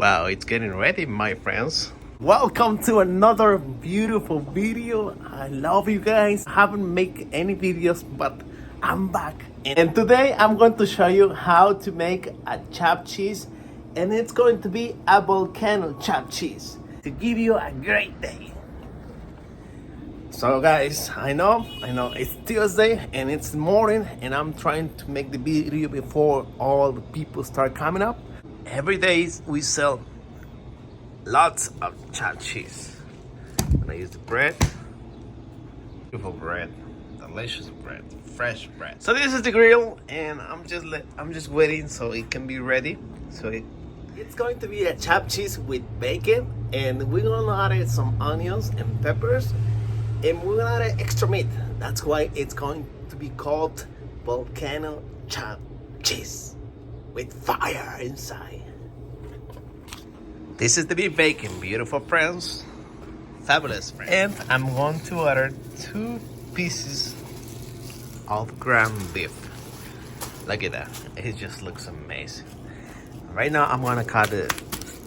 Wow, it's getting ready, my friends. Welcome to another beautiful video. I love you guys. I haven't made any videos, but I'm back. And today I'm going to show you how to make a chopped cheese. And it's going to be a volcano chopped cheese to give you a great day. So guys, I know it's Tuesday and it's morning and I'm trying to make the video before all the people start coming up. Every day we sell lots of chopped cheese. I'm gonna use the bread. Beautiful bread, delicious bread, fresh bread. So this is the grill, and I'm just waiting so it can be ready. It's going to be a chopped cheese with bacon, and we're gonna add some onions and peppers, and we're gonna add extra meat. That's why it's going to be called Volcano Chopped Cheese with fire inside. This is the beef bacon, beautiful friends, fabulous friends. And I'm going to order 2 pieces of ground beef. Look at that, it just looks amazing. Right now I'm gonna cut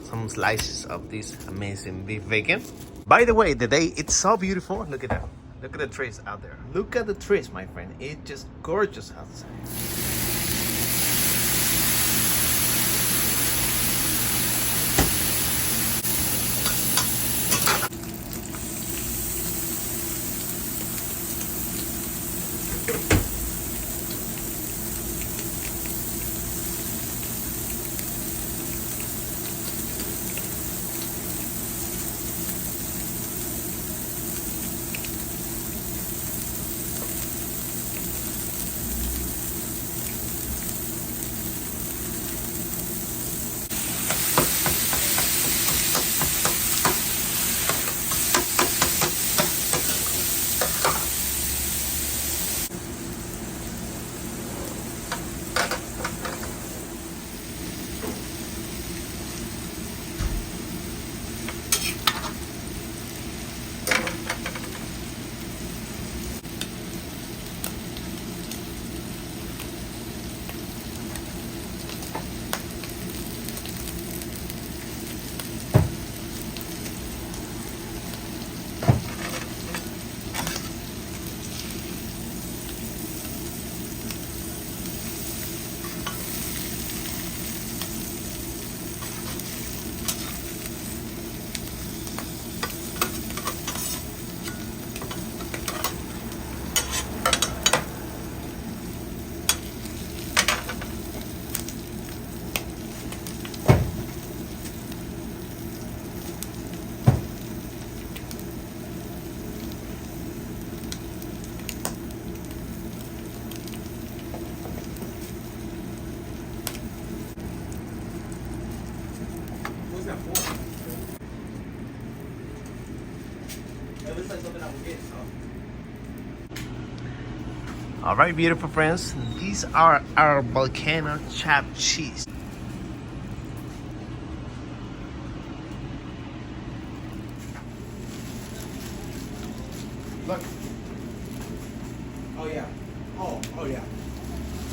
some slices of this amazing beef bacon. By the way, today it's so beautiful. Look at that, look at the trees out there. Look at the trees, my friend, it's just gorgeous outside. All right, beautiful friends, these are our volcano chopped cheese. Look. Oh yeah. Oh yeah.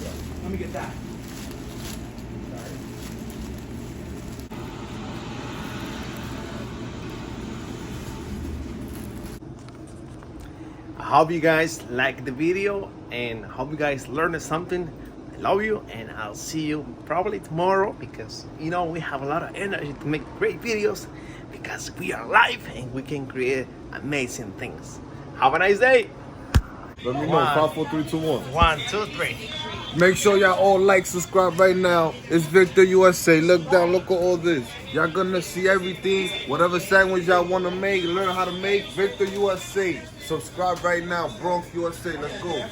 Yeah. Let me get that. Sorry. I hope you guys like the video and hope you guys learned something. I love you and I'll see you probably tomorrow, because you know we have a lot of energy to make great videos because we are live and we can create amazing things. Have a nice day. Let me know. 5, 4, 3, 2, 1. 1, 2, 3. Make sure y'all all like, subscribe right now. It's Victor USA. Look down, look at all this. Y'all gonna see everything. Whatever sandwich y'all wanna make, learn how to make. Victor USA. Subscribe right now. Bronx USA. Let's go.